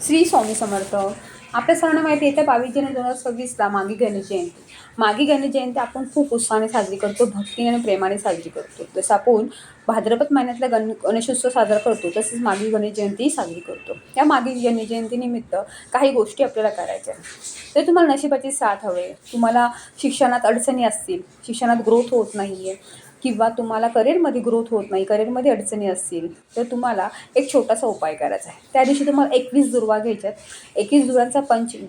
श्री स्वामी समर्थ. आपल्या सर्वांना माहिती आहे, येत्या 22 जानेवारी 2026ला माघी गणेश जयंती. माघी गणेश जयंती आपण खूप उत्साहाने साजरी करतो, भक्तीने आणि प्रेमाने साजरी करतो. जसं आपण भाद्रपद महिन्यातला गणेशोत्सव साजरा करतो, तसेच माघी गणेश जयंती साजरी करतो. या माघी गणेश जयंतीनिमित्त काही गोष्टी आपल्याला करायच्या. तर तुम्हाला नशिबाची साथ हवे, तुम्हाला शिक्षणात अडचणी असतील, शिक्षणात ग्रोथ होत नाही आहे, किंवा तुम्हाला करिअरमध्ये ग्रोथ होत नाही, करिअरमध्ये अडचणी असतील, तर तुम्हाला एक छोटासा उपाय करायचा आहे. त्या दिवशी तुम्हाला 21 दुर्वा घ्यायच्या आहेत. 21 दुर्वांचा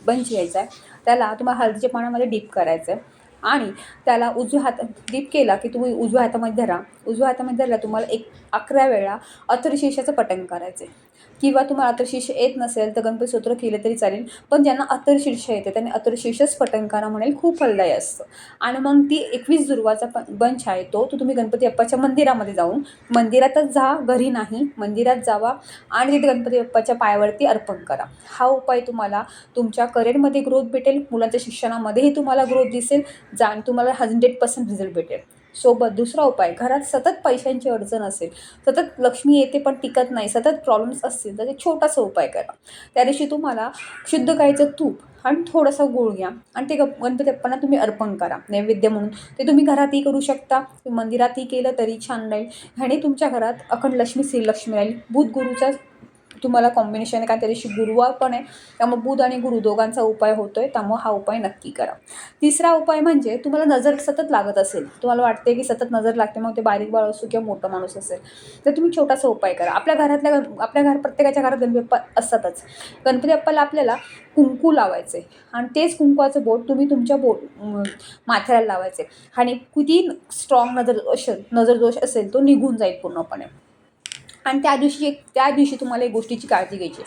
बंच घ्यायचा आहे. त्याला तुम्हाला हळदीच्या पाण्यामध्ये डीप करायचं आहे आणि त्याला उजव्या हातात डीप केला की तुम्ही उजव्या हातामध्ये धरा. उजव्या हातामध्ये धरला तुम्हाला 11 वेळा अथर्वशीर्षाचं पठण करायचं आहे. किंवा तुम्हाला अथर्वशीर्ष येत नसेल तर गणपती स्तोत्र केलं तरी चालेल, पण ज्यांना अथर्वशीर्ष येते त्यांनी अथर्वशीर्षच पठण करा, म्हणेल खूप फलदायी असतं. आणि मग ती 21 दुर्वाचा बंच आहे तो तुम्ही गणपती बाप्पाच्या मंदिरामध्ये जाऊन, मंदिरातच जा, घरी नाही, मंदिरात जावा आणि तिथे गणपती बाप्पाच्या पायावरती अर्पण करा. हा उपाय तुम्हाला तुमच्या करिअरमध्ये ग्रोथ भेटेल, मुलांच्या शिक्षणामध्येही तुम्हाला ग्रोथ दिसेल, तुम्हाला 100% रिझल्ट भेटेल. सोबत दुसरा उपाय, घरात सतत पैशांची अडचण असेल, सतत लक्ष्मी येते पण टिकत नाही, सतत प्रॉब्लेम्स असतील, तर एक छोटासा उपाय करा. त्या दिवशी तुम्हाला शुद्ध गाईचं तूप आणि थोडासा गूळ घ्या आणि ते गणपती बाप्पांना तुम्ही अर्पण करा नैवेद्य म्हणून. ते तुम्ही घरातही करू शकता, मंदिरातही केलं तरी छान राहील. ह्याने तुमच्या घरात अखंड लक्ष्मी श्रीलक्ष्मी राहील. बुध गुरुचा तुम्हाला कॉम्बिनेशन आहे, कारण त्या दिवशी गुरुवार पण आहे, त्यामुळे बुध आणि गुरु दोघांचा उपाय होतोय, त्यामुळे हा उपाय नक्की करा. तिसरा उपाय म्हणजे तुम्हाला नजर सतत लागत असेल, तुम्हाला वाटते की सतत नजर लागते, मग ते बारीक बाळ असो किंवा मोठा माणूस असेल, तर तुम्ही छोटासा उपाय करा. आपल्या प्रत्येकाच्या घरात गणपती बाप्पा असतातच. गणपती बाप्पाला आपल्याला कुंकू लावायचे आणि तेच कुंकवाचं बोट तुम्ही तुमच्या माथ्याला लावायचे आणि किती स्ट्रॉंग नजर दोष असेल तो निघून जाईल पूर्णपणे. आणि त्या दिवशी तुम्हाला एक गोष्टीची काळजी घ्यायची,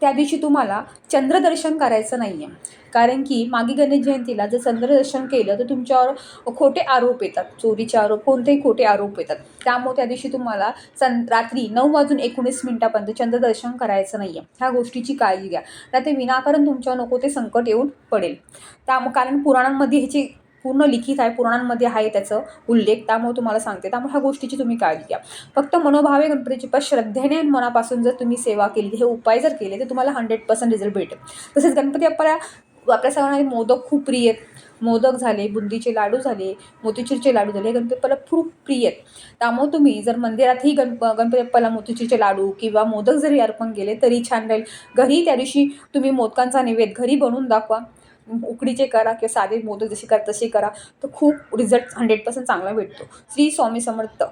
त्या दिवशी तुम्हाला चंद्रदर्शन करायचं नाही आहे. कारण की माघी गणेश जयंतीला जर चंद्रदर्शन केलं तर तुमच्यावर खोटे आरोप येतात, चोरीचे आरोप, कोणतेही खोटे आरोप येतात. त्यामुळे त्या दिवशी तुम्हाला रात्री 9:19 चंद्रदर्शन करायचं नाही आहे. ह्या गोष्टीची काळजी घ्या, नाही ते विनाकारण तुमच्यावर नको ते संकट येऊन पडेल. कारण पुराणांमध्ये ह्याची पूर्ण लिखित आहे, पुराणांमध्ये आहे त्याचं उल्लेख, त्यामुळे तुम्हाला सांगते. त्यामुळे ह्या गोष्टीची तुम्ही काळजी घ्या. फक्त मनोभावे गणपतीची श्रद्धेने आणि मनापासून जर तुम्ही सेवा केली, हे उपाय जर केले, तर तुम्हाला 100% रिझल्ट भेटेल. तसेच गणपती बाप्पाला आपल्या सगळ्यांना मोदक खूप प्रिय आहेत. मोदक झाले, बुंदीचे लाडू झाले, मोतीचूरचे लाडू झाले, हे गणपती बाप्पाला खूप प्रिय आहेत. त्यामुळे तुम्ही जर मंदिरातही गणपती बाप्पाला मोतीचूरचे लाडू किंवा मोदक जरी अर्पण केले तरी छान राहील. घरी त्या दिवशी तुम्ही मोदकांचा नैवेद्य घरी बनवून दाखवा, उकडीचे करा किंवा साधे मोदक जसे करा तसे करा, तर खूप रिझल्ट 100% चांगला भेटतो. श्री स्वामी समर्थ.